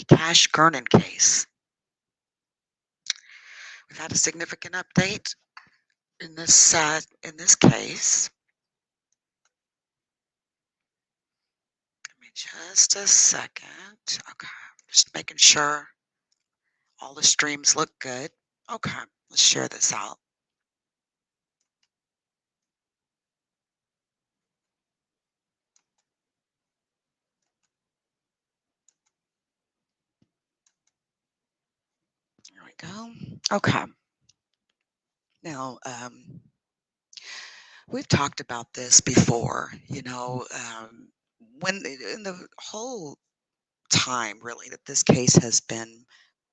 Cash Gernon case. We've had a significant update in this case. Give me just a second. Okay, just making sure all the streams look good. Okay, let's share this out. There we go. Okay. Now, we've talked about this before, when in the whole time really that this case has been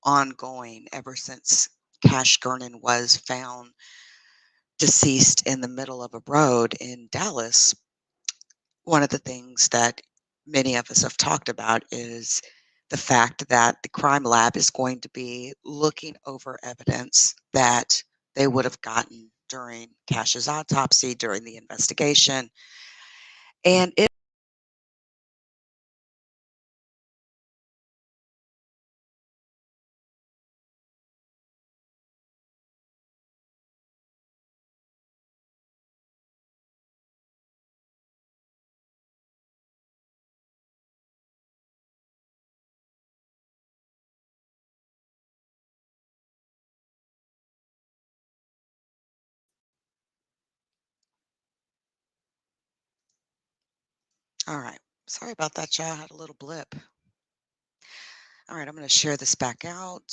ongoing ever since Cash Gernon was found deceased in the middle of a road in Dallas. One of the things that many of us have talked about is the fact that the crime lab is going to be looking over evidence that they would have gotten during Cash's autopsy, during the investigation. And it all right. Sorry about that, y'all. I had a little blip. All right, I'm going to share this back out.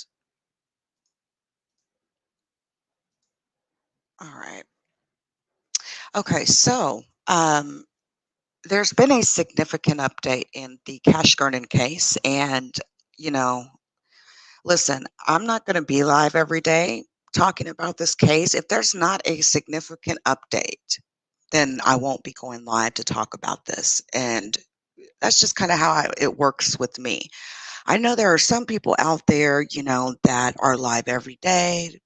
All right. Okay, so there's been a significant update in the Cash Gernon case. And, you know, listen, I'm not going to be live every day talking about this case. If there's not a significant update, then I won't be going live to talk about this. And that's just kind of how it works with me. I know there are some people out there, that are live every day.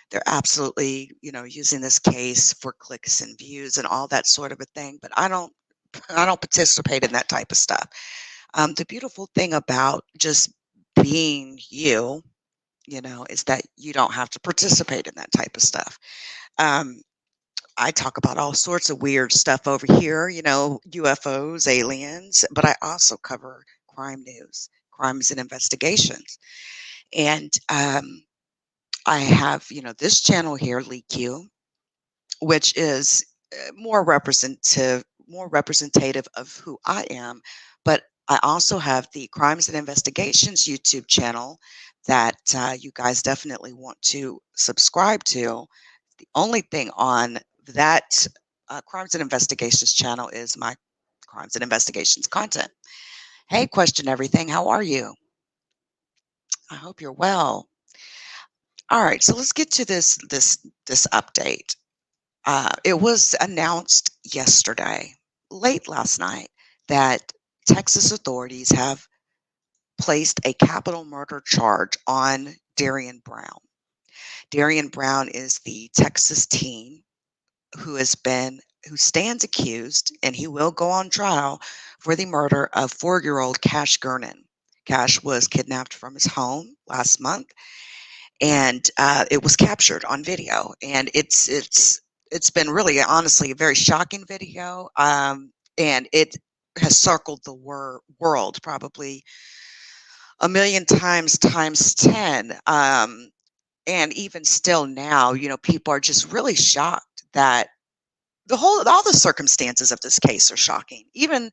They're absolutely, using this case for clicks and views and all that sort of a thing. But I don't participate in that type of stuff. The beautiful thing about just being you, is that you don't have to participate in that type of stuff. I talk about all sorts of weird stuff over here, UFOs, aliens, but I also cover crime news, crimes and investigations. And I have, this channel here, LeakYou, which is more representative of who I am. But I also have the Crimes and Investigations YouTube channel that you guys definitely want to subscribe to. The only thing on that Crimes and Investigations channel is my Crimes and Investigations content. Hey, Question Everything, how are you? I hope you're well. All right, so let's get to this update. It was announced yesterday, late last night, that Texas authorities have placed a capital murder charge on Darriynn Brown. Darriynn Brown is the Texas teen who stands accused, and he will go on trial for the murder of 4-year-old Cash Gernon. Cash was kidnapped from his home last month, and it was captured on video. And it's been really, honestly, a very shocking video, and it has circled the world probably a million times 10. And even still now, people are just really shocked that all the circumstances of this case are shocking. Even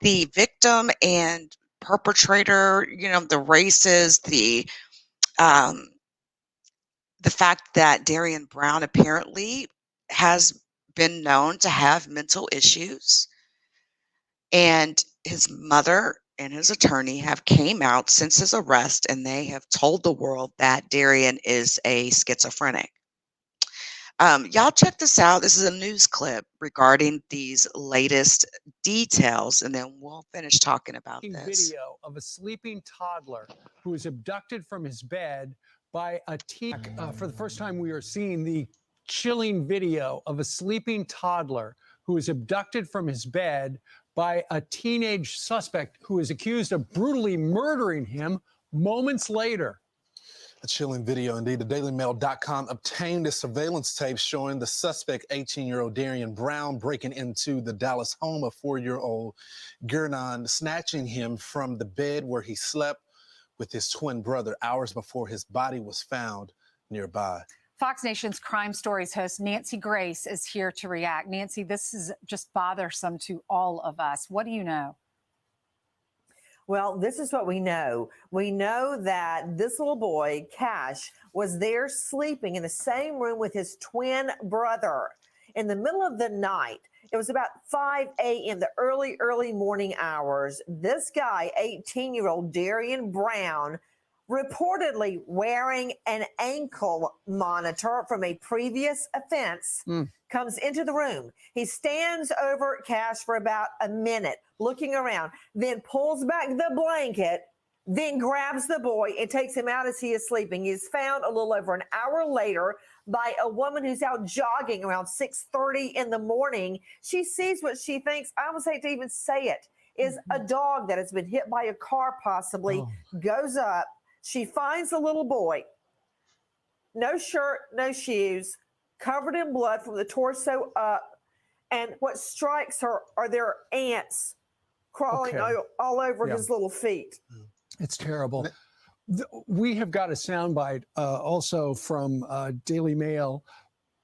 the victim and perpetrator, the races, the fact that Darriynn Brown apparently has been known to have mental issues, and his mother and his attorney have came out since his arrest, and they have told the world that Darriynn is a schizophrenic. Y'all check this out. This is a news clip regarding these latest details, and then we'll finish talking about this. Video of a sleeping toddler who was abducted from his bed by a teen. For the first time, we are seeing the chilling video of a sleeping toddler who was abducted from his bed by a teenage suspect who is accused of brutally murdering him moments later. A chilling video indeed. The LeakYou.com obtained a surveillance tape showing the suspect, 18-year-old Darriynn Brown, breaking into the Dallas home of 4-year-old Gernon, snatching him from the bed where he slept with his twin brother hours before his body was found nearby. Fox Nation's Crime Stories host Nancy Grace is here to react. Nancy, this is just bothersome to all of us. What do you know? Well, this is what we know. We know that this little boy, Cash, was there sleeping in the same room with his twin brother. In the middle of the night, it was about 5 a.m., the early morning hours. This guy, 18-year-old Darriynn Brown, reportedly wearing an ankle monitor from a previous offense, comes into the room. He stands over Cash for about a minute, looking around, then pulls back the blanket, then grabs the boy and takes him out as he is sleeping. He is found a little over an hour later by a woman who's out jogging around 6:30 in the morning. She sees what she thinks, I almost hate to even say it, is a dog that has been hit by a car possibly, goes up. She finds the little boy, no shirt, no shoes, covered in blood from the torso up. And what strikes her are their ants crawling all over his little feet. It's terrible. We have got a soundbite also from Daily Mail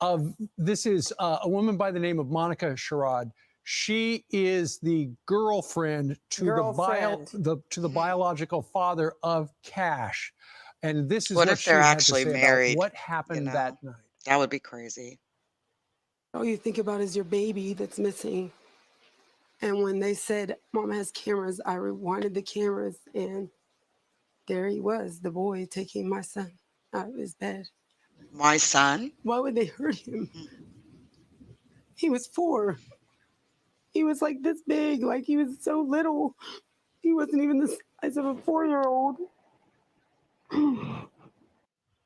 of this is a woman by the name of Monica Sherrod. She is the girlfriend to the biological father of Cash, and this is What what if she they're had actually to say married? about what happened that night. That would be crazy. All you think about is your baby that's missing. And when they said, Mom has cameras, I rewinded the cameras, and there he was, the boy taking my son out of his bed. My son? Why would they hurt him? He was 4. He was like this big, like he was so little. He wasn't even the size of a 4-year-old.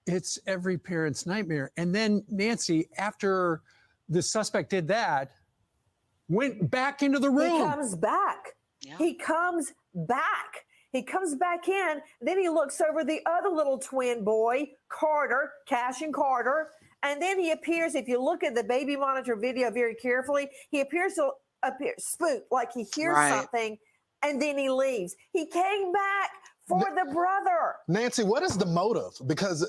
It's every parent's nightmare. And then Nancy, after the suspect did that, went back into the room. He comes back. Yeah. He comes back. He comes back in. Then he looks over the other little twin boy, Carter, Cash and Carter. And then he appears, if you look at the baby monitor video very carefully, he appears to appear spooked, like he hears something, and then he leaves. He came back for the brother. Nancy, what is the motive? Because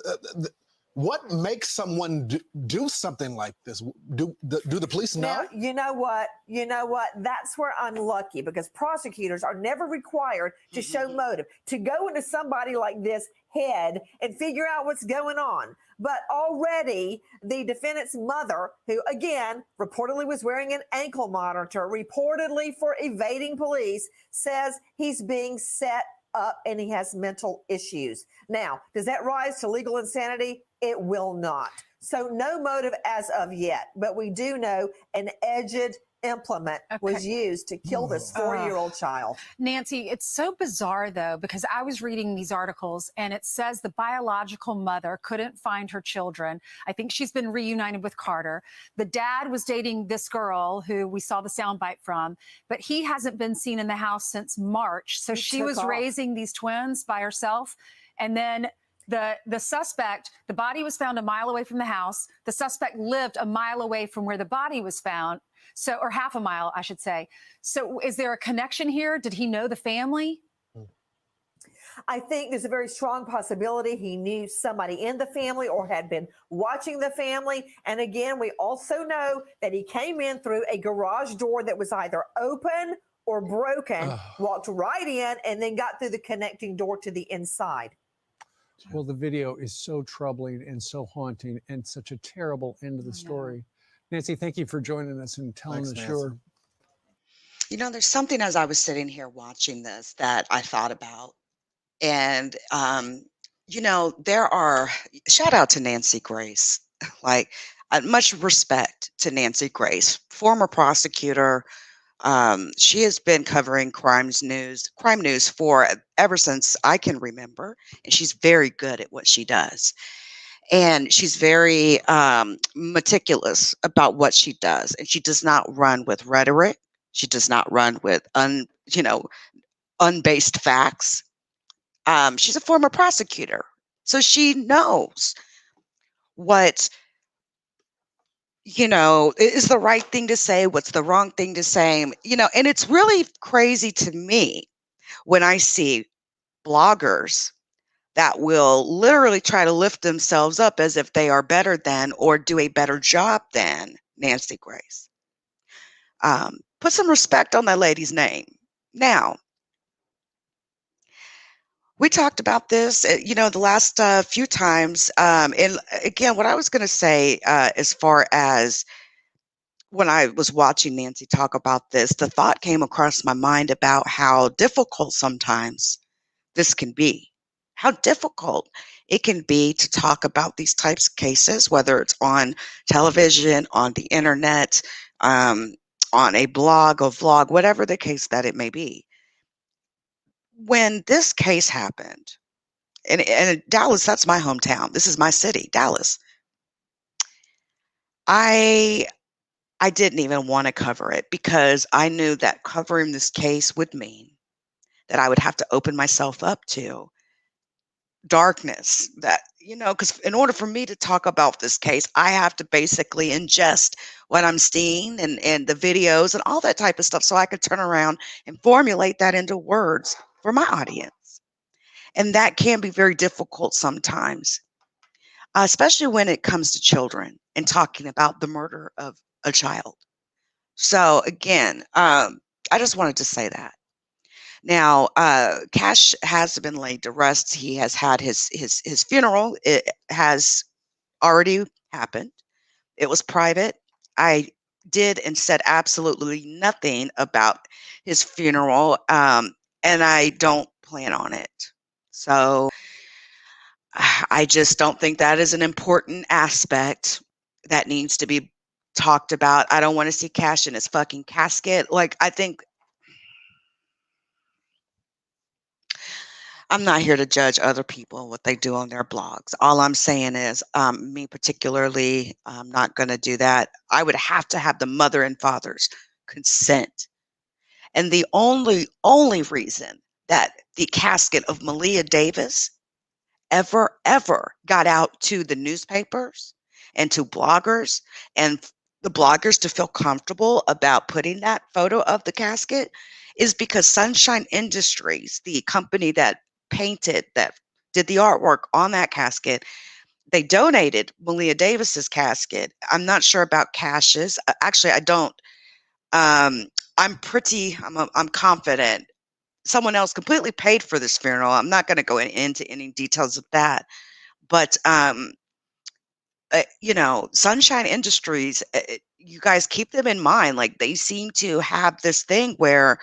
what makes someone do something like this? Do the police know? Now, you know what? That's where I'm lucky, because prosecutors are never required to show motive, to go into somebody like this head and figure out what's going on. But already the defendant's mother, who again reportedly was wearing an ankle monitor, reportedly for evading police, says he's being set up and he has mental issues. Now, does that rise to legal insanity? It will not. So no motive as of yet, but we do know an edged implement was used to kill this 4-year-old child. Nancy, it's so bizarre, though, because I was reading these articles and it says the biological mother couldn't find her children. I think she's been reunited with Carter. The dad was dating this girl who we saw the soundbite from, but he hasn't been seen in the house since March. So she was raising these twins by herself. And then the suspect, the body was found a mile away from the house. The suspect lived a mile away from where the body was found. So, or half a mile, I should say. So is there a connection here? Did he know the family? I think there's a very strong possibility he knew somebody in the family or had been watching the family. And again, we also know that he came in through a garage door that was either open or broken, walked right in, and then got through the connecting door to the inside. Well, the video is so troubling and so haunting and such a terrible end of the story. Nancy, thank you for joining us and telling us your... You know, there's something as I was sitting here watching this that I thought about. And, you know, there are, shout out to Nancy Grace, like much respect to Nancy Grace, former prosecutor. She has been covering crime news for ever since I can remember. And she's very good at what she does. And she's very meticulous about what she does. And she does not run with rhetoric. She does not run with unbased facts. She's a former prosecutor, so she knows what is the right thing to say, what's the wrong thing to say. And it's really crazy to me when I see bloggers that will literally try to lift themselves up as if they are better than or do a better job than Nancy Grace. Put some respect on that lady's name. Now, we talked about this, the last few times. And again, what I was going to say, as far as when I was watching Nancy talk about this, the thought came across my mind about how difficult sometimes this can be. How difficult it can be to talk about these types of cases, whether it's on television, on the internet, on a blog, a vlog, whatever the case that it may be. When this case happened, and Dallas, that's my hometown. This is my city, Dallas. I didn't even want to cover it because I knew that covering this case would mean that I would have to open myself up to darkness, that because in order for me to talk about this case, I have to basically ingest what I'm seeing and the videos and all that type of stuff, so I could turn around and formulate that into words for my audience. And that can be very difficult sometimes, especially when it comes to children and talking about the murder of a child. So again, I just wanted to say that. Now, Cash has been laid to rest. He has had his funeral. It has already happened. It was private. I did and said absolutely nothing about his funeral, and I don't plan on it. So I just don't think that is an important aspect that needs to be talked about. I don't want to see Cash in his fucking casket. Like, I think I'm not here to judge other people and what they do on their blogs. All I'm saying is, me particularly, I'm not going to do that. I would have to have the mother and father's consent. And the only reason that the casket of Malia Davis ever got out to the newspapers and to bloggers, and the bloggers to feel comfortable about putting that photo of the casket, is because Sunshine Industries, the company that did the artwork on that casket, they donated Malia Davis's casket. I'm not sure about Cash's. Actually, I don't. I'm confident someone else completely paid for this funeral. I'm not going to go into any details of that. But, Sunshine Industries, you guys keep them in mind. Like, they seem to have this thing where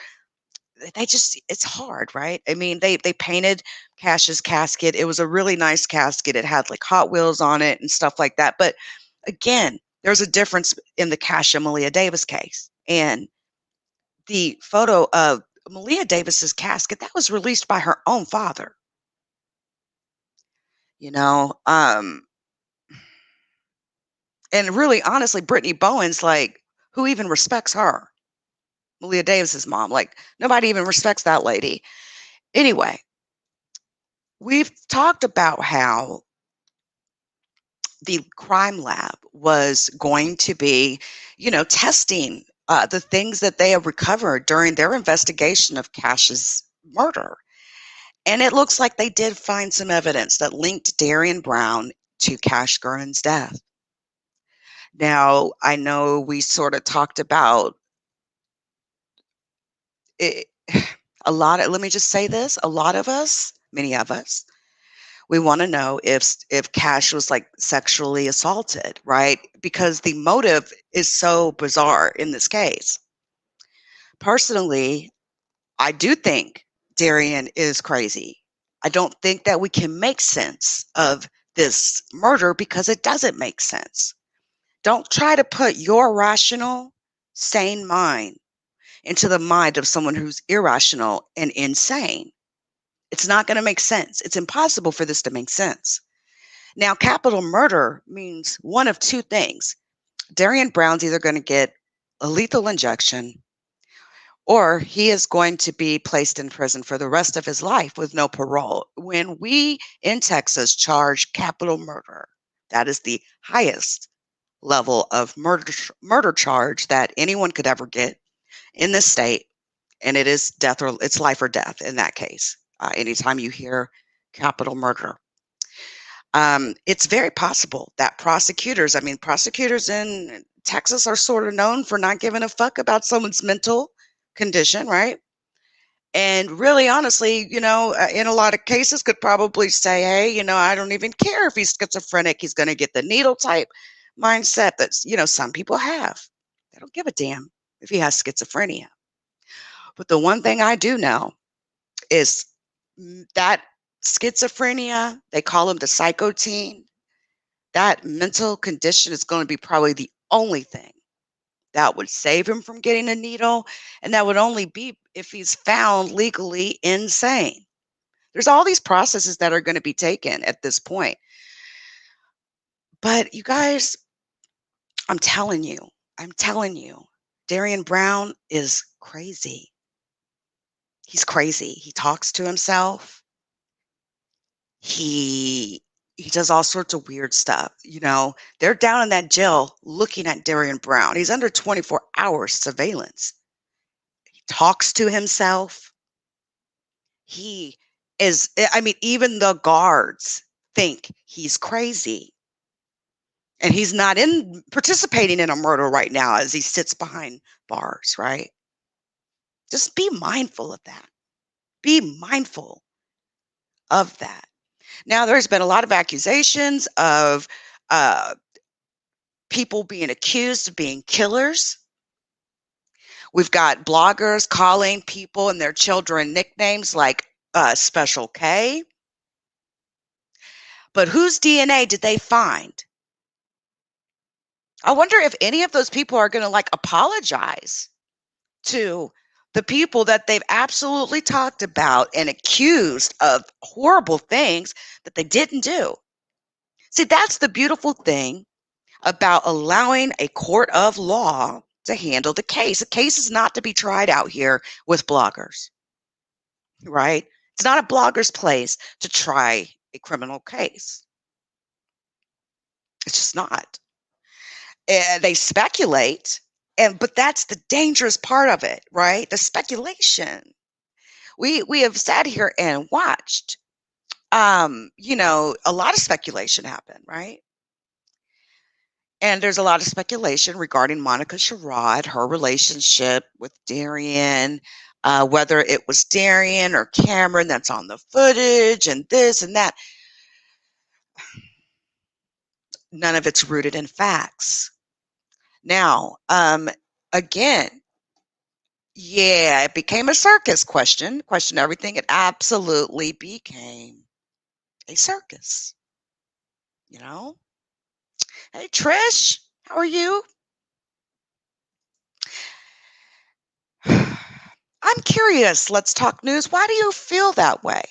it's hard, right? I mean, they painted Cash's casket. It was a really nice casket. It had like Hot Wheels on it and stuff like that. But again, there's a difference in the Cash and Malia Davis case. And the photo of Malia Davis's casket, that was released by her own father. And really, honestly, Brittany Bowen's like, who even respects her? Malia Davis's mom. Like, nobody even respects that lady. Anyway, we've talked about how the crime lab was going to be, testing the things that they have recovered during their investigation of Cash's murder. And it looks like they did find some evidence that linked Darriynn Brown to Cash Gernon's death. Now, I know we sort of talked about it, let me just say this, a lot of us, many of us, we want to know if Cash was like sexually assaulted, right? Because the motive is so bizarre in this case. Personally, I do think Darriynn is crazy. I don't think that we can make sense of this murder because it doesn't make sense. Don't try to put your rational, sane mind into the mind of someone who's irrational and insane. It's not going to make sense. It's impossible for this to make sense. Now, capital murder means one of two things. Darriynn Brown's either going to get a lethal injection, or he is going to be placed in prison for the rest of his life with no parole. When we in Texas charge capital murder, that is the highest level of murder charge that anyone could ever get in this state, and it is death, or it's life or death in that case. Anytime you hear capital murder, it's very possible that prosecutors in Texas are sort of known for not giving a fuck about someone's mental condition, right? And really, honestly, in a lot of cases could probably say, hey, I don't even care if he's schizophrenic. He's going to get the needle type mindset that's, some people have. They don't give a damn if he has schizophrenia. But the one thing I do know is that schizophrenia, they call him the psychoteen, that mental condition is going to be probably the only thing that would save him from getting a needle. And that would only be if he's found legally insane. There's all these processes that are going to be taken at this point. But you guys, I'm telling you, Darriynn Brown is crazy. He's crazy. He talks to himself. He does all sorts of weird stuff. They're down in that jail looking at Darriynn Brown. He's under 24-hour surveillance. He talks to himself. He is, even the guards think he's crazy. And he's not participating in a murder right now as he sits behind bars, right? Just be mindful of that. Be mindful of that. Now, there's been a lot of accusations of people being accused of being killers. We've got bloggers calling people and their children nicknames like Special K. But whose DNA did they find? I wonder if any of those people are going to apologize to the people that they've absolutely talked about and accused of horrible things that they didn't do. See, that's the beautiful thing about allowing a court of law to handle the case. A case is not to be tried out here with bloggers, right? It's not a blogger's place to try a criminal case. It's just not. They speculate, but that's the dangerous part of it, right? The speculation. We have sat here and watched, a lot of speculation happen, right? And there's a lot of speculation regarding Monica Sherrod, her relationship with Darriynn, whether it was Darriynn or Cameron that's on the footage and this and that. None of it's rooted in facts. Now, again, yeah, it became a circus. Question everything. It absolutely became a circus. Hey, Trish, how are you? I'm curious. Let's talk news. Why do you feel that way?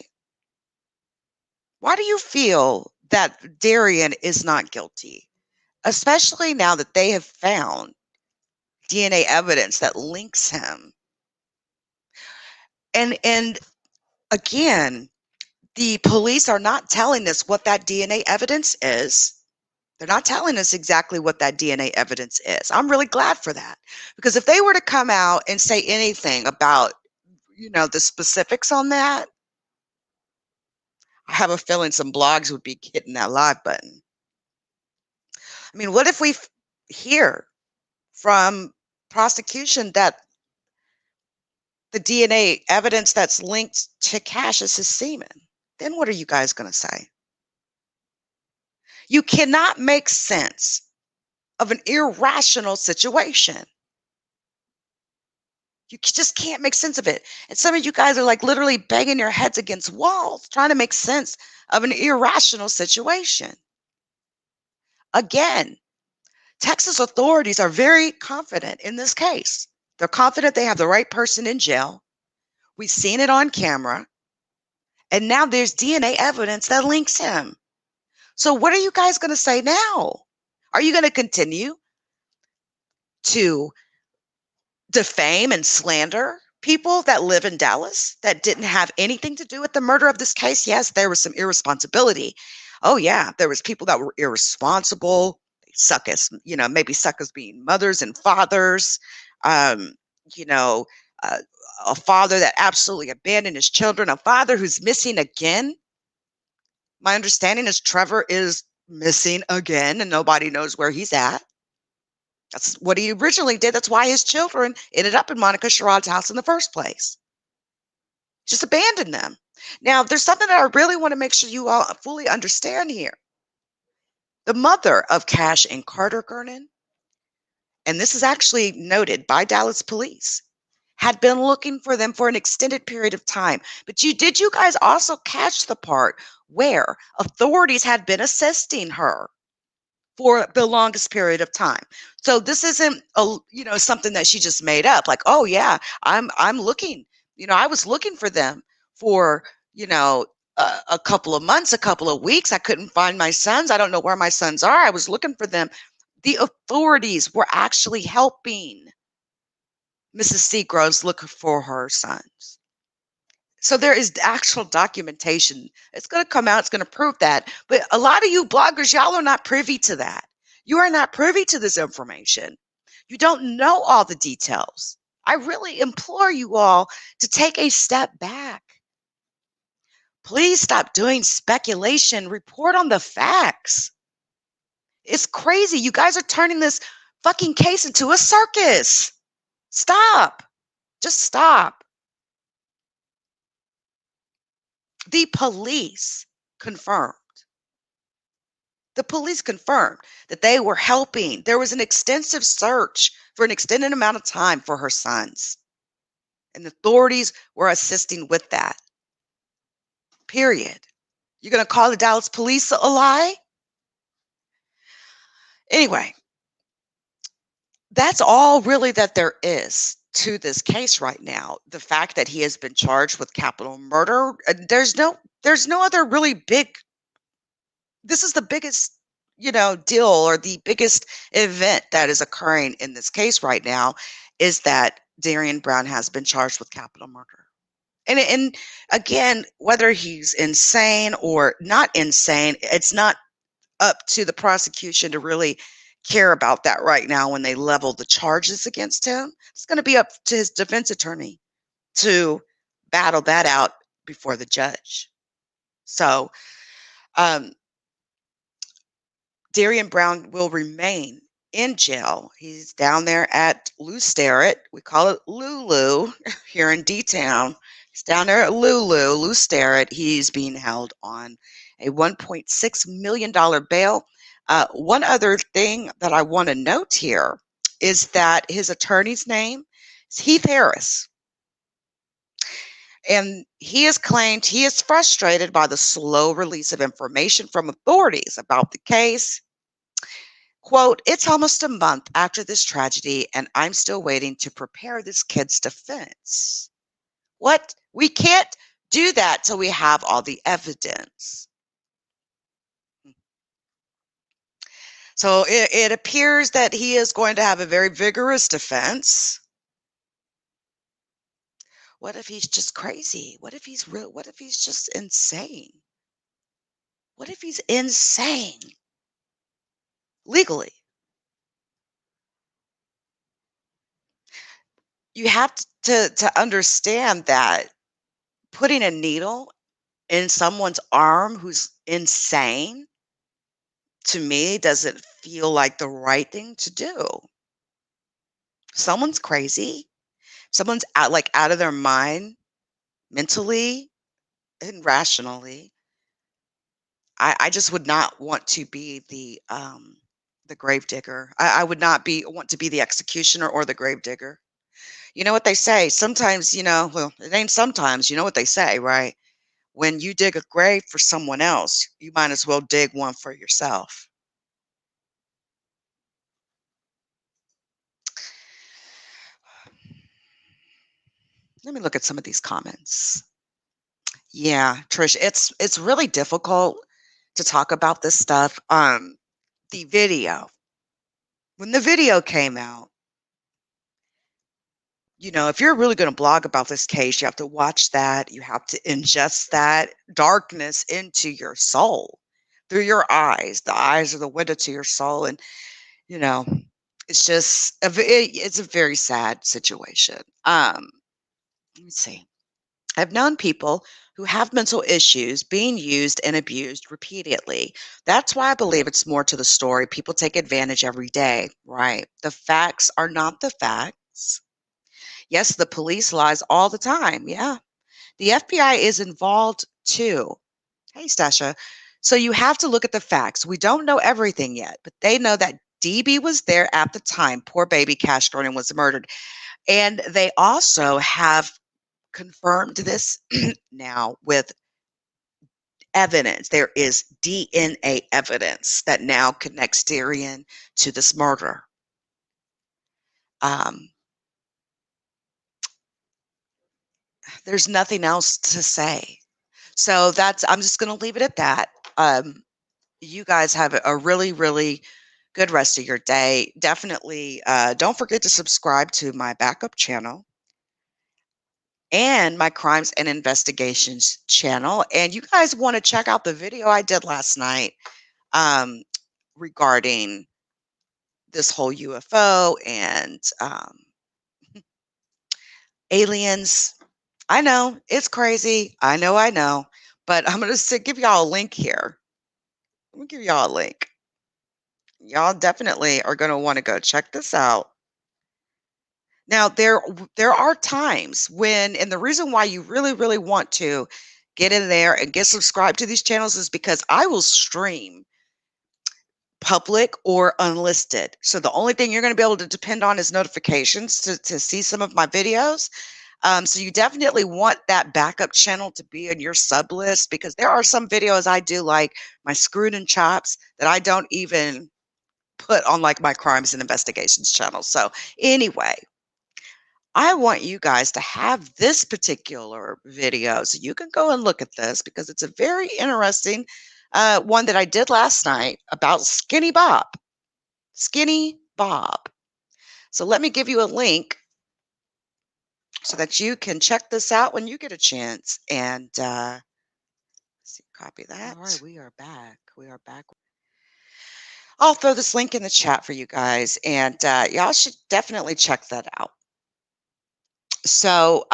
Why do you feel that Darriynn is not guilty? Especially now that they have found DNA evidence that links him. And again, the police are not telling us what that DNA evidence is. They're not telling us exactly what that DNA evidence is. I'm really glad for that. Because if they were to come out and say anything about, the specifics on that, I have a feeling some blogs would be hitting that live button. What if we hear from prosecution that the DNA evidence that's linked to Cash is his semen? Then what are you guys going to say? You cannot make sense of an irrational situation. You just can't make sense of it. And some of you guys are literally banging your heads against walls trying to make sense of an irrational situation. Again, Texas authorities are very confident in this case. They're confident they have the right person in jail. We've seen it on camera. And now there's DNA evidence that links him. So what are you guys going to say now? Are you going to continue to defame and slander people that live in Dallas that didn't have anything to do with the murder of this case. Yes, there was some irresponsibility. Oh yeah, there was people that were irresponsible. They suck as, maybe suck as being mothers and fathers. Um, you know, uh, a father that absolutely abandoned his children, a father who's missing again. My understanding is Trevor is missing again and nobody knows where he's at. That's what he originally did. That's why his children ended up in Monica Sherrod's house in the first place. Just abandoned them. Now, there's something that I really want to make sure you all fully understand here. The mother of Cash and Carter Gernon, and this is actually noted by Dallas police, had been looking for them for an extended period of time. But did you guys also catch the part where authorities had been assisting her for the longest period of time? So this isn't something that she just made up. Like, oh yeah, I'm looking. I was looking for them for a couple of months, a couple of weeks. I couldn't find my sons. I don't know where my sons are. I was looking for them. The authorities were actually helping Mrs. Seagroves look for her sons. So there is actual documentation. It's going to come out. It's going to prove that. But a lot of you bloggers, y'all are not privy to that. You are not privy to this information. You don't know all the details. I really implore you all to take a step back. Please stop doing speculation. Report on the facts. It's crazy. You guys are turning this fucking case into a circus. Stop. Just stop. The police confirmed. The police confirmed that they were helping. There was an extensive search for an extended amount of time for her sons. And the authorities were assisting with that. Period. You're going to call the Dallas police a lie? Anyway, that's all really that there is to this case right now. The fact that he has been charged with capital murder, there's no other really big. This is the biggest, deal, or the biggest event that is occurring in this case right now, is that Darriynn Brown has been charged with capital murder. And again, whether he's insane or not insane, it's not up to the prosecution to really care about that right now when they level the charges against him. It's going to be up to his defense attorney to battle that out before the judge. So Darriynn Brown will remain in jail. He's down there at Lou Sterrett. We call it Lulu here in D-Town. He's down there at Lou Sterrett. He's being held on a $1.6 million bail. One other thing that I want to note here is that his attorney's name is Heath Harris. And he has claimed he is frustrated by the slow release of information from authorities about the case. Quote, "It's almost a month after this tragedy, and I'm still waiting to prepare this kid's defense." What? We can't do that till we have all the evidence. So it appears that he is going to have a very vigorous defense. What if he's just crazy? What if he's real? What if he's just insane? What if he's insane? Legally. You have to understand that putting a needle in someone's arm who's insane, to me, doesn't feel like the right thing to do. Someone's crazy. Someone's out of their mind mentally and rationally. I just would not want to be the grave digger. I would not want to be the executioner or the grave digger. You know what they say? Sometimes, well, it ain't sometimes. You know what they say, right? When you dig a grave for someone else, you might as well dig one for yourself. Let me look at some of these comments. Yeah, Trish, it's really difficult to talk about this stuff. The video. When the video came out, you know, if you're really going to blog about this case, you have to watch that. You have to ingest that darkness into your soul through your eyes. The eyes are the window to your soul. And, you know, it's just, it's a very sad situation. Let me see. I've known people who have mental issues being used and abused repeatedly. That's why I believe it's more to the story. People take advantage every day, right? The facts are not the facts. Yes, the police lies all the time. Yeah. The FBI is involved too. Hey, Stasha. So you have to look at the facts. We don't know everything yet, but they know that DB was there at the time poor baby Cash Gernon was murdered. And they also have confirmed this now with evidence. There is DNA evidence that now connects Darriynn to this murder. There's nothing else to say. So I'm just going to leave it at that. You guys have a really, really good rest of your day. Definitely don't forget to subscribe to my backup channel and my crimes and investigations channel. And you guys want to check out the video I did last night regarding this whole UFO and aliens. I know it's crazy. I know. But I'm going to give y'all a link here. Let me give y'all a link. Y'all definitely are going to want to go check this out. Now, there are times when, and the reason why you really, really want to get in there and get subscribed to these channels is because I will stream public or unlisted. So the only thing you're going to be able to depend on is notifications to see some of my videos. So you definitely want that backup channel to be in your sub list, because there are some videos I do, like my Screwed and Chops, that I don't even put on like my crimes and investigations channel. So anyway, I want you guys to have this particular video so you can go and look at this, because it's a very interesting one that I did last night about Skinny Bob. Skinny Bob. So let me give you a link so that you can check this out when you get a chance. And let's see, copy that. All right, we are back. We are back. I'll throw this link in the chat for you guys, and y'all should definitely check that out. So,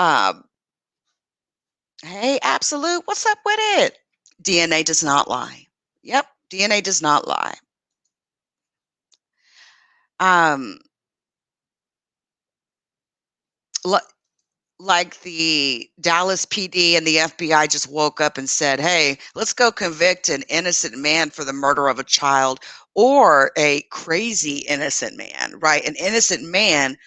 hey, Absolute, what's up with it? DNA does not lie. Yep, DNA does not lie. Like the Dallas PD and the FBI just woke up and said, hey, let's go convict an innocent man for the murder of a child, or a crazy innocent man, right? An innocent man,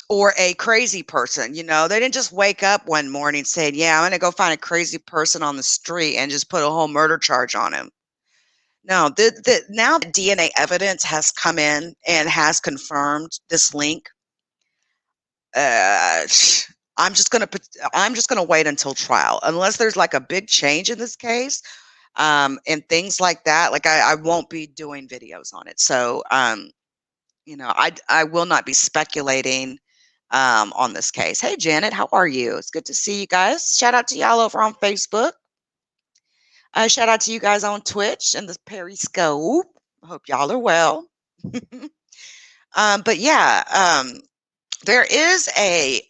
or a crazy person. You know, they didn't just wake up one morning saying, yeah, I'm going to go find a crazy person on the street and just put a whole murder charge on him. No, now the DNA evidence has come in and has confirmed this link. I'm just gonna wait until trial, unless there's like a big change in this case, and things like that. Like I won't be doing videos on it. So, you know, I will not be speculating on this case. Hey, Janet, how are you? It's good to see you guys. Shout out to y'all over on Facebook. Shout out to you guys on Twitch and the Periscope. I hope y'all are well. But yeah, there is a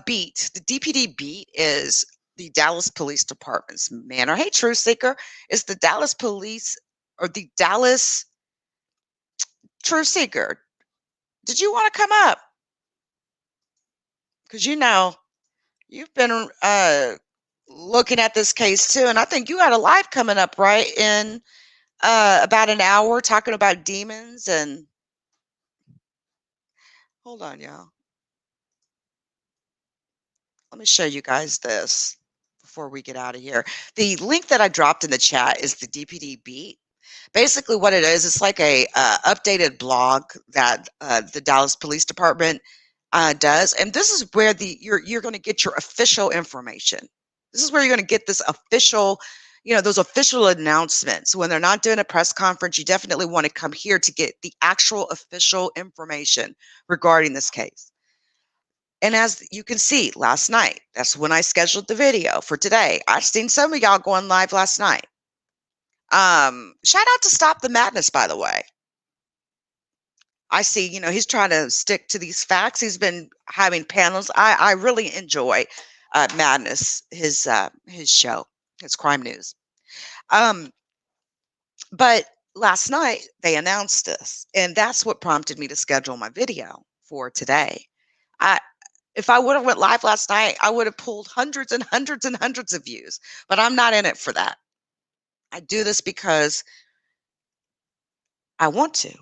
beat. The DPD beat is the Dallas Police Department's manor. Hey, Truth Seeker, is the Dallas Police, or the Dallas Truth Seeker, did you want to come up? Because you know, you've been looking at this case too, and I think you got a live coming up right in about an hour, talking about demons. And hold on, y'all. Let me show you guys this before we get out of here. The link that I dropped in the chat is the DPD beat. Basically what it is, it's like a updated blog that the Dallas Police Department does. And this is where you're going to get your official information. This is where you're going to get this official, you know, those official announcements. When they're not doing a press conference, you definitely want to come here to get the actual official information regarding this case. And as you can see, last night, that's when I scheduled the video for today. I've seen some of y'all going live last night. Shout out to Stop the Madness, by the way. I see, he's trying to stick to these facts. He's been having panels. I really enjoy Madness, his show, his crime news. But last night they announced this, and that's what prompted me to schedule my video for today. If I would have went live last night, I would have pulled hundreds and hundreds and hundreds of views, but I'm not in it for that. I do this because I want to.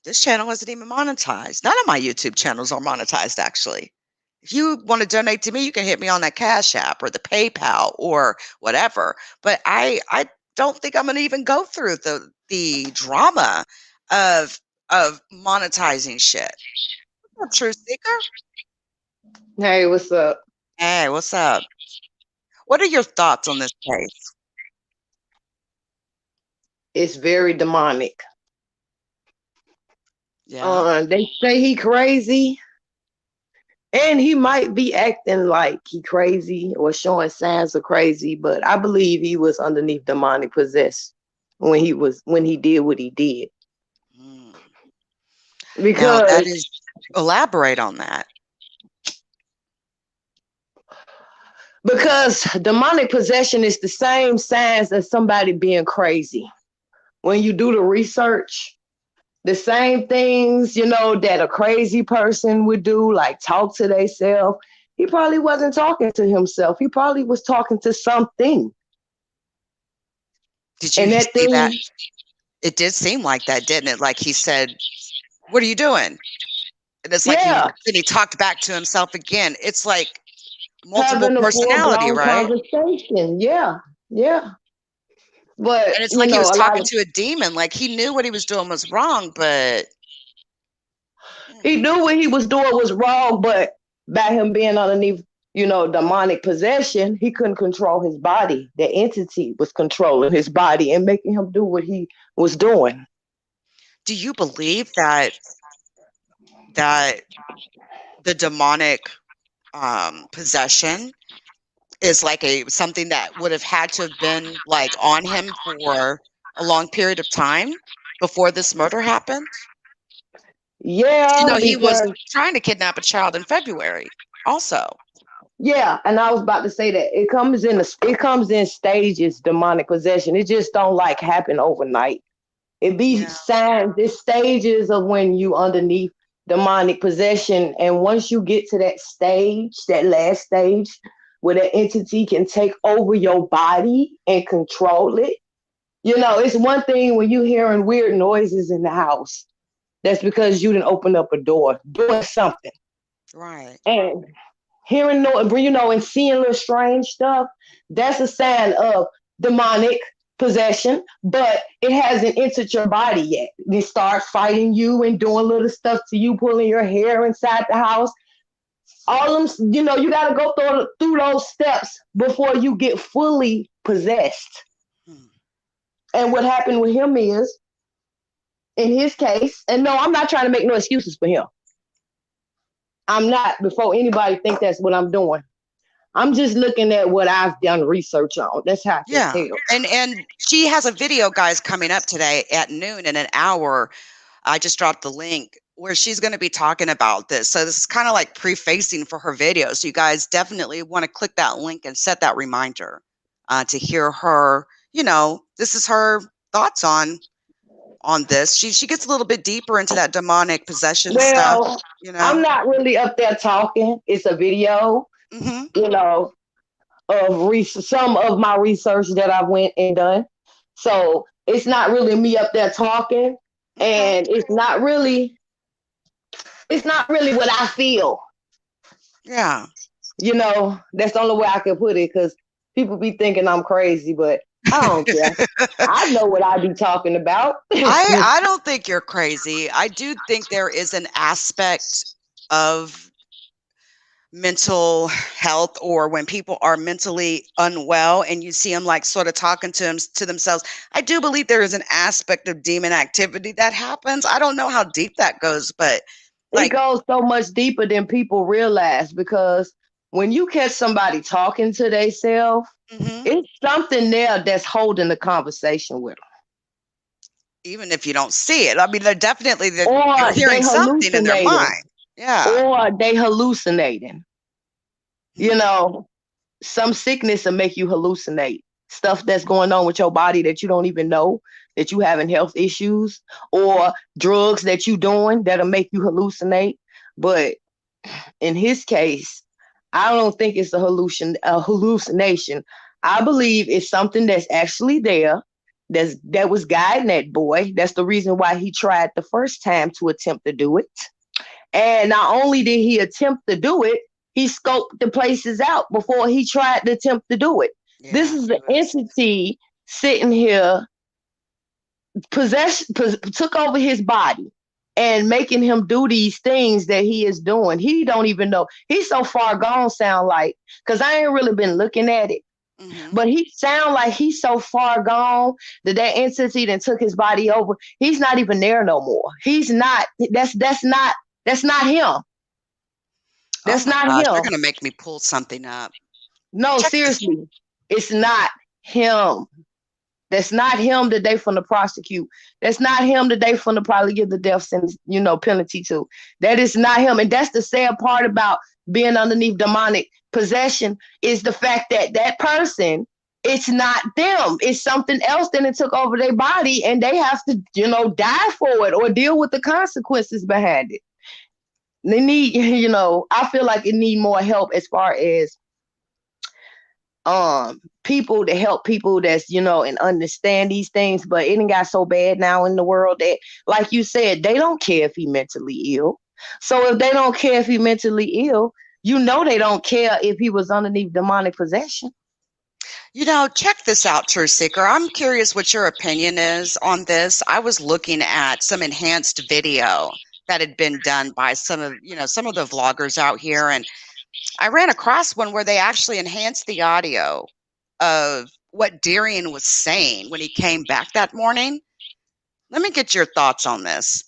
This channel isn't even monetized. None of my YouTube channels are monetized, actually. If you want to donate to me, you can hit me on that Cash App or the PayPal or whatever. But I don't think I'm going to even go through the drama of monetizing shit. What's up, Truth Seeker? Hey, what's up? Hey, what's up? What are your thoughts on this case? It's very demonic. Yeah. They say he crazy, and he might be acting like he crazy or showing signs of crazy, but I believe he was underneath demonic possessed when he did what he did. Now, Because that is, elaborate on that. demonic possession is the same signs as somebody being crazy. When you do the research, the same things, that a crazy person would do, like talk to themselves. He probably wasn't talking to himself. He probably was talking to something. Did you And that see thing, that? It did seem like that, didn't it? Like he said, "What are you doing?" And it's like yeah, he talked back to himself again. It's like multiple having a personality, full-blown right? conversation. Yeah. But, And it's like he was a lot talking of to a demon. Like he knew what he was doing was wrong, but he knew what he was doing was wrong, but by him being underneath, demonic possession, he couldn't control his body. The entity was controlling his body and making him do what he was doing. do you believe that the demonic possession is like something that would have had to have been like on him for a long period of time before this murder happened? Yeah, He was because trying to kidnap a child in February also. yeah, and I was about to say that it comes in stages, demonic possession. It just don't like happen overnight. It be Yeah. signs, it's stages of when you underneath demonic possession. And once you get to that stage, that last stage, where the entity can take over your body and control it. It's one thing when you hearing weird noises in the house. That's because you didn't open up a door, doing something. Right. And hearing and seeing little strange stuff, that's a sign of demonic possession, but it hasn't entered your body yet. It starts fighting you and doing little stuff to you, pulling your hair inside the house. All them, you got to go through those steps before you get fully possessed. And what happened with him is, in his case, and no, I'm not trying to make no excuses for him. I'm not, before anybody think that's what I'm doing. I'm just looking at what I've done research on. That's how I can tell. And she has a video, guys, coming up today at noon in an hour. I just dropped the link where she's going to be talking about this. So this is kind of like prefacing for her video. So you guys definitely want to click that link and set that reminder to hear her, this is her thoughts on this. She gets a little bit deeper into that demonic possession stuff. I'm not really up there talking. It's a video, of some of my research that I went and done. So it's not really me up there talking, and it's not really what I feel. Yeah. That's the only way I can put it, because people be thinking I'm crazy, but I don't care. I know what I be talking about. I don't think you're crazy. I do think there is an aspect of mental health, or when people are mentally unwell and you see them like sort of talking to themselves. I do believe there is an aspect of demon activity that happens. I don't know how deep that goes, but It goes so much deeper than people realize, because when you catch somebody talking to themselves, it's something there that's holding the conversation with them. Even if you don't see it. I mean, they're definitely they're Or hearing they something in their hallucinating. mind. Yeah. Or they hallucinating. You know, some sickness will make you hallucinate. Stuff that's going on with your body that you don't even know, that you having health issues, or drugs that you doing that'll make you hallucinate. But in his case, I don't think it's a hallucination. I believe it's something that's actually there, that was guiding that boy. That's the reason why he tried the first time to attempt to do it. And not only did he attempt to do it, he scoped the places out before he tried to attempt to do it. Yeah, this is the entity sitting here, took over his body and making him do these things that he is doing. He don't even know. He's so far gone, sound like, because I ain't really been looking at it. But he sound like he's so far gone that entity that took his body over. He's not even there no more. He's not. That's not him. That's not him. You're gonna make me pull something up. No, seriously, it's not him. That's not him that they finna prosecute. That's not him that they finna probably give the death sentence, penalty to. That is not him. And that's the sad part about being underneath demonic possession, is the fact that that person, it's not them. It's something else that it took over their body, and they have to, die for it or deal with the consequences behind it. They need, I feel like it need more help as far as people to help people that's, and understand these things. But it got so bad now in the world that, like you said, they don't care if he mentally ill. So if they don't care if he mentally ill, they don't care if he was underneath demonic possession. Check this out, Truth Seeker. I'm curious what your opinion is on this. I was looking at some enhanced video that had been done by some of the vloggers out here, and I ran across one where they actually enhanced the audio of what Darriynn was saying when he came back that morning. Let me get your thoughts on this.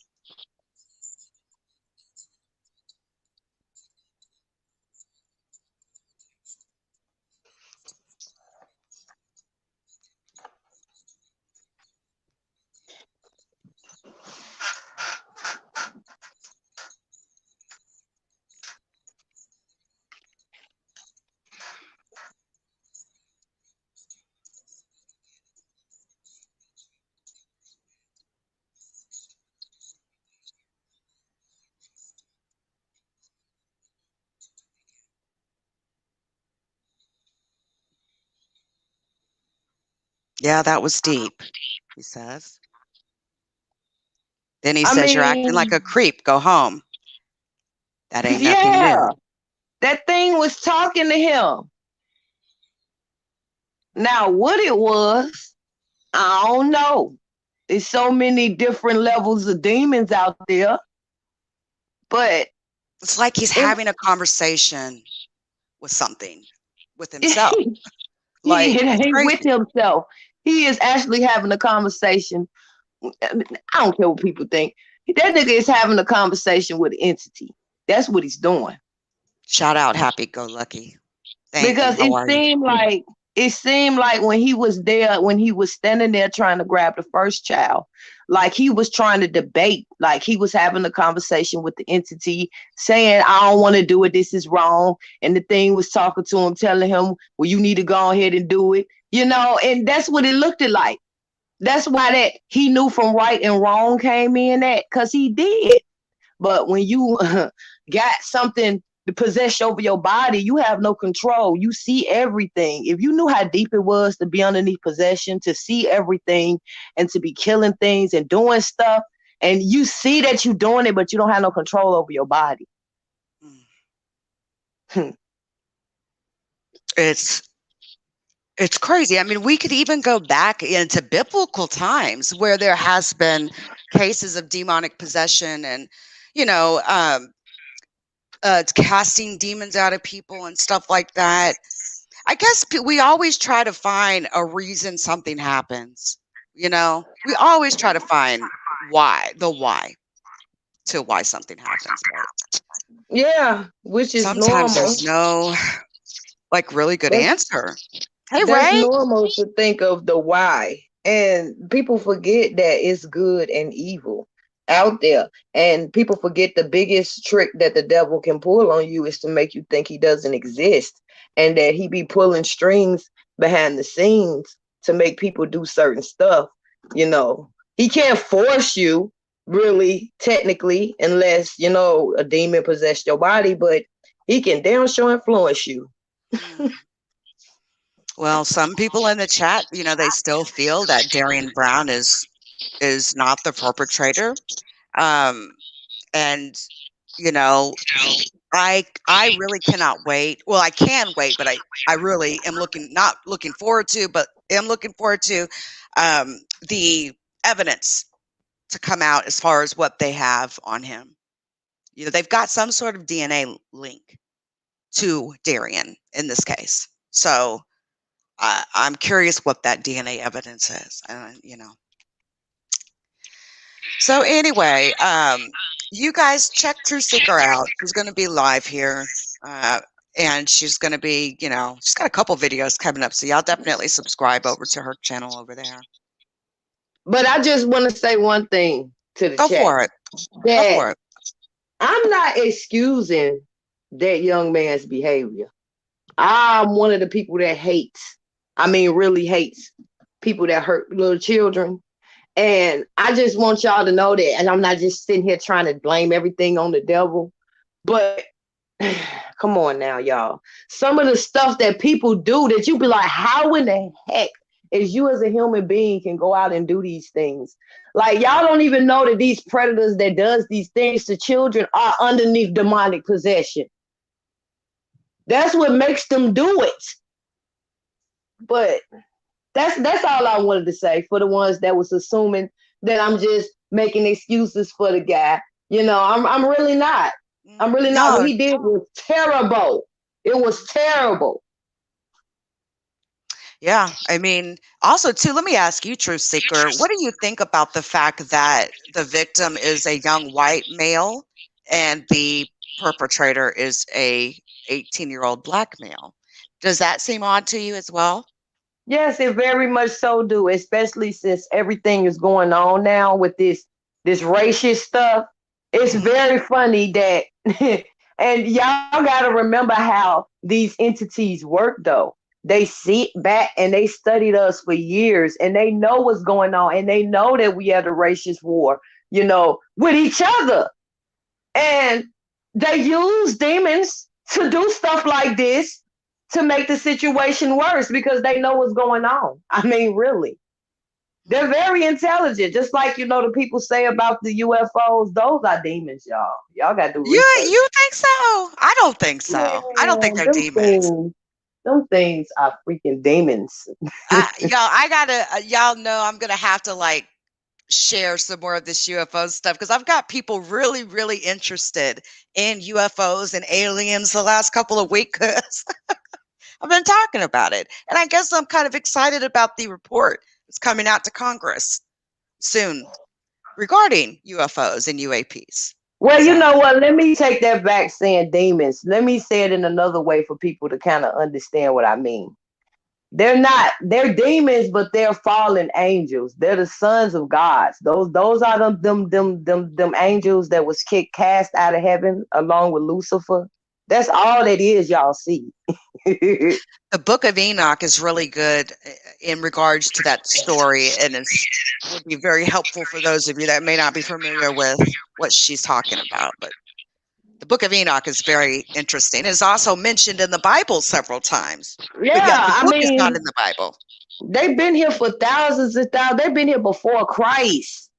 Yeah, that was deep, he says. Then he says, you're acting like a creep. Go home. That ain't nothing new. That thing was talking to him. Now, what it was, I don't know. There's so many different levels of demons out there. But it's like he's having a conversation with something, with himself. With himself. He is actually having a conversation. I don't care what people think. That nigga is having a conversation with an entity. That's what he's doing. Shout out Happy Go Lucky. Because it seemed like when he was there, when he was standing there trying to grab the first child, like he was trying to debate, like he was having a conversation with the entity, saying, I don't want to do it, this is wrong. And the thing was talking to him, telling him, well, you need to go ahead and do it, and that's what it looked like. That's why that he knew from right and wrong came in at, because he did. But when you got something to possess over your body, you have no control. You see everything. If you knew how deep it was to be underneath possession, to see everything and to be killing things and doing stuff, and you see that you're doing it, but you don't have no control over your body. It's crazy. I mean, we could even go back into biblical times where there has been cases of demonic possession and, casting demons out of people and stuff like that. I guess we always try to find a reason something happens. We always try to find why. to why something happens. But Yeah, which is sometimes normal. there's no like really good That's answer. Hey, that's Ray. normal to think of the why. And people forget that it's good and evil out there. And people forget the biggest trick that the devil can pull on you is to make you think he doesn't exist and that he be pulling strings behind the scenes to make people do certain stuff. You know, he can't force you really technically unless, you know, a demon possessed your body, but he can damn sure influence you. Mm. Well, some people in the chat, you know, they still feel that Darriynn Brown is not the perpetrator. Um, and you know, I really cannot wait. Well, I can wait, but I really am not looking forward to, but am looking forward to the evidence to come out as far as what they have on him. You know, they've got some sort of DNA link to Darriynn in this case. So I'm curious what that DNA evidence is. You know. So anyway, you guys check True Seeker out. She's going to be live here, and she's going to be, you know, she's got a couple videos coming up. So y'all definitely subscribe over to her channel over there. But I just want to say one thing to the Go chat for it. Go that for it. I'm not excusing that young man's behavior. I'm one of the people that hates, I mean, really hates people that hurt little children. And I just want y'all to know that. And I'm not just sitting here trying to blame everything on the devil. But come on now, y'all. Some of the stuff that people do that you be like, how in the heck is you as a human being can go out and do these things? Like, y'all don't even know that these predators that does these things to children are underneath demonic possession. That's what makes them do it. But that's all I wanted to say for the ones that was assuming that I'm just making excuses for the guy. You know, I'm really not. I'm really not. No, What he did was terrible. It was terrible. yeah. I mean, also too, let me ask you, Truth Seeker, what do you think about the fact that the victim is a young white male and the perpetrator is a 18-year-old black male? Does that seem odd to you as well? Yes, it very much so do, especially since everything is going on now with this racist stuff. It's very funny that and y'all gotta remember how these entities work though. They sit back and they studied us for years and they know what's going on and they know that we had a racist war, you know, with each other. And they use demons to do stuff like this to make the situation worse because they know what's going on. I mean, really. They're very intelligent, just like you know the people say about the UFOs. Those are demons, y'all. Y'all got to do research. You think so? I don't think so. I don't think Man, they're demons. them things are freaking demons. I gotta, y'all know I'm gonna have to like share some more of this UFO stuff because I've got people really, really interested in UFOs and aliens the last couple of weeks. I've been talking about it, and I guess I'm kind of excited about the report that's coming out to Congress soon regarding UFOs and UAPs. Well, you So, know what? Let me take that back saying demons. Let me say it in another way for people to kind of understand what I mean. They're demons, but they're fallen angels. They're the sons of gods. Those are them angels that was cast out of heaven along with Lucifer. That's all that is, y'all see. the Book of Enoch is really good in regards to that story, and it would be very helpful for those of you that may not be familiar with what she's talking about. But the Book of Enoch is very interesting. It's also mentioned in the Bible several times. Yeah, But yet the I book is not mean, in the Bible. they've been here for thousands of thousands. They've been here before Christ.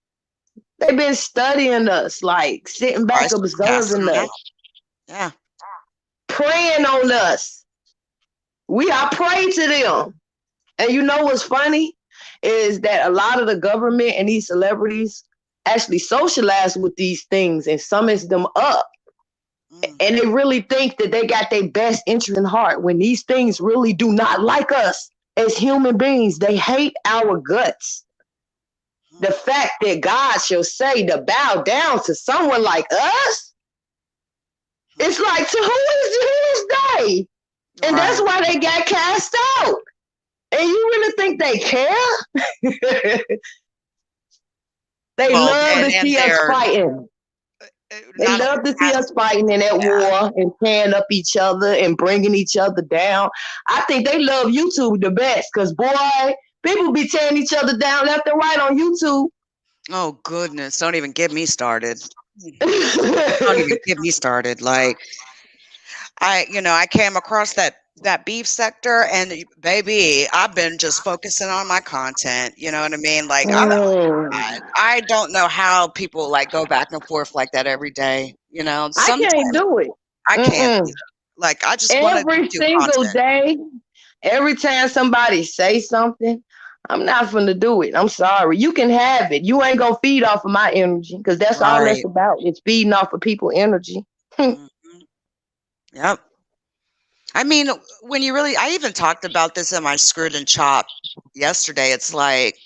They've been studying us, like sitting back, Christ was passing observing them us, out. Yeah. praying on us. We are praying to them. And you know what's funny is that a lot of the government and these celebrities actually socialize with these things and summons them up. And they really think that they got their best interest in heart when these things really do not like us as human beings. They hate our guts. the fact that God shall say to bow down to someone like us, it's like, to who is they? And that's Right. why they got cast out. And you really think they care? They Well, love to and see us they're fighting. They not love only to see that, us fighting in that yeah. war and tearing up each other and bringing each other down. I think they love YouTube the best because, boy, people be tearing each other down left and right on YouTube. Oh goodness, don't even get me started. Don't even get me started. Like I came across that beef sector, and baby, I've been just focusing on my content. You know what I mean? Like I don't know how people like go back and forth like that every day. I Sometimes can't do it. I can't Mm-mm. either. Like I just want to Every do single content. day, every time somebody say something, I'm not finna do it. I'm sorry. You can have it. You ain't gonna feed off of my energy because that's all that's Right. about. It's feeding off of people energy. Mhm. Yep. I mean, I even talked about this in my Screwed and Chopped yesterday. It's like,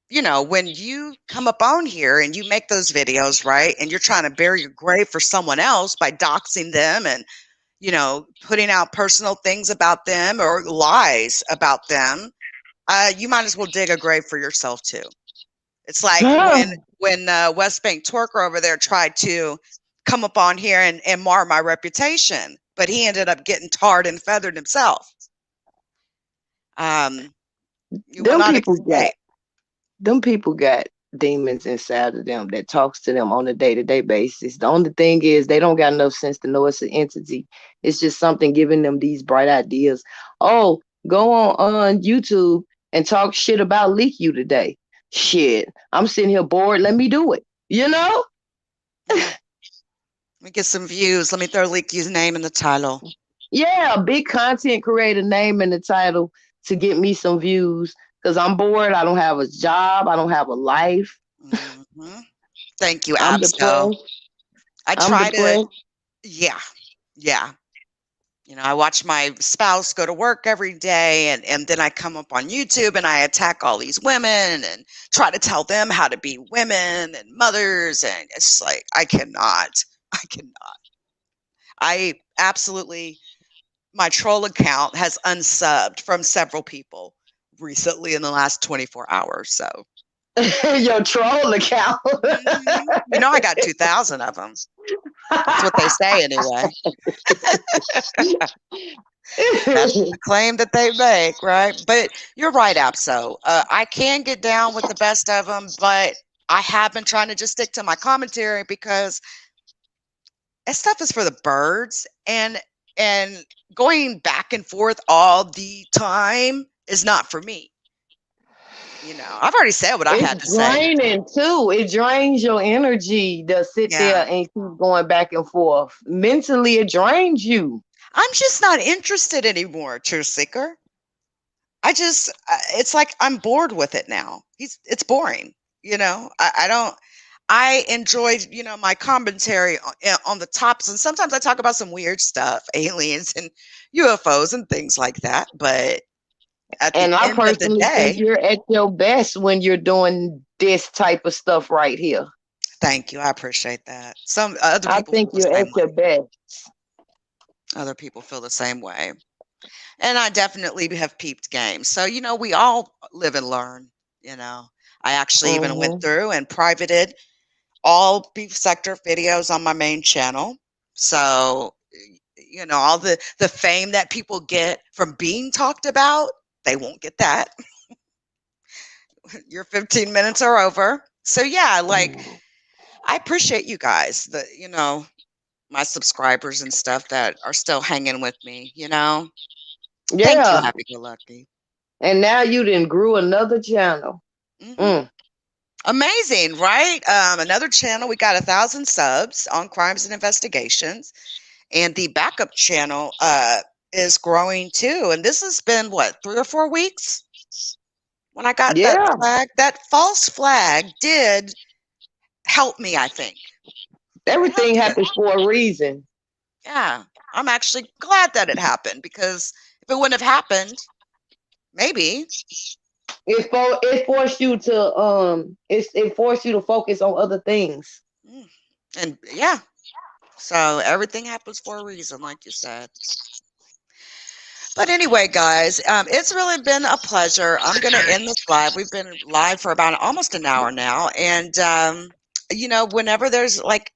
when you come up on here and you make those videos, right? And you're trying to bury your grave for someone else by doxing them and, putting out personal things about them or lies about them, you might as well dig a grave for yourself too. It's like when West Bank Twerker over there tried to come up on here and mar my reputation, but he ended up getting tarred and feathered himself. You will them not people got escape. them people got demons inside of them that talks to them on a day-to-day basis. The only thing is they don't got enough sense to know it's an entity. It's just something giving them these bright ideas. Oh, go on YouTube and talk shit about Leak You today. Shit, I'm sitting here bored. Let me do it. Yeah. Let me get some views. Let me throw LeakYou's name in the title. Yeah, big content creator name in the title to get me some views because I'm bored. I don't have a job. I don't have a life. Hmm. Thank you, I'm Absco. depressed. I I'm try to, depressed. yeah, yeah. I watch my spouse go to work every day, and then I come up on YouTube and I attack all these women and try to tell them how to be women and mothers. And it's like, I cannot. I cannot. I absolutely, my troll account has unsubbed from several people recently in the last 24 hours. So, Your troll account. I got 2,000 of them. That's what they say anyway. That's the claim that they make, right? But you're right, Abso. I can get down with the best of them, but I have been trying to just stick to my commentary because that stuff is for the birds, and going back and forth all the time is not for me. I've already said what I had to It's say. draining too. It drains your energy to sit Yeah. there and keep going back and forth. Mentally, it drains you. I'm just not interested anymore, Truth Seeker. It's like I'm bored with it now. It's boring. I don't, I enjoyed, my commentary on the tops. And sometimes I talk about some weird stuff, aliens and UFOs and things like that. But at the And I end of the personally think day, you're at your best when you're doing this type of stuff right here. thank you. I appreciate that. Some other I people think feel the you're same at your way. best. Other people feel the same way. And I definitely have peeped games. So, we all live and learn, you know. I actually even went Hmm. through and privated all beef sector videos on my main channel. So, all the fame that people get from being talked about, they won't get that. Your 15 minutes are over. So yeah, like I appreciate you guys, my subscribers and stuff that are still hanging with me. Thank you, Yeah. Happy Go Lucky. And now you done grew another channel. Hmm. Mm. Amazing, right? Another channel. We got 1,000 subs on crimes and investigations, and the backup channel is growing too. And this has been what, 3 or 4 weeks when I got that Yeah. flag. That false flag did help me, I think. It Everything helped me. happens for a reason. Yeah, I'm actually glad that it happened because if it wouldn't have happened, maybe It forced you to it forced you to focus on other things. Mm. And yeah, so everything happens for a reason, like you said. But anyway, guys, it's really been a pleasure. I'm going to end this live. We've been live for about almost an hour now. And, you know, whenever there's like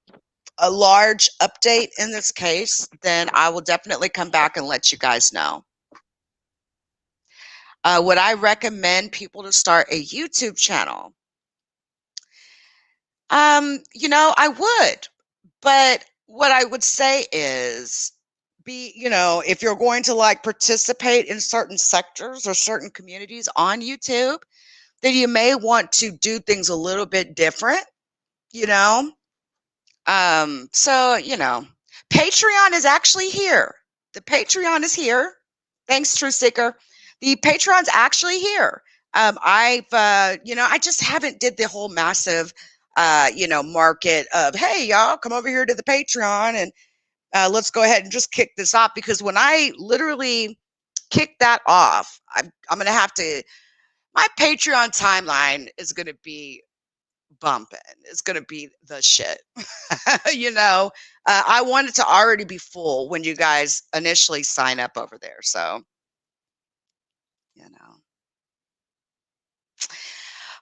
a large update in this case, then I will definitely come back and let you guys know. Would I recommend people to start a YouTube channel? You know, I would. But what I would say is, you know, if you're going to like participate in certain sectors or certain communities on YouTube, then you may want to do things a little bit different, you know. So, you know, Patreon is actually here. The Patreon is here. Thanks, True Seeker. The Patreon's actually here. You know, I just haven't did the whole massive, you know, market of, hey, y'all, come over here to the Patreon and let's go ahead and just kick this off. Because when I literally kick that off, I'm going to have to, my Patreon timeline is going to be bumping. It's going to be the shit. You know, I want it to already be full when you guys initially sign up over there. So, you know.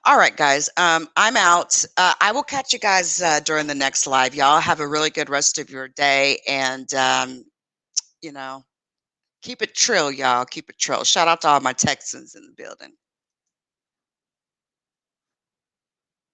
All right, guys. I'm out. I will catch you guys during the next live. Y'all have a really good rest of your day. And, you know, keep it trill, y'all. Keep it trill. Shout out to all my Texans in the building.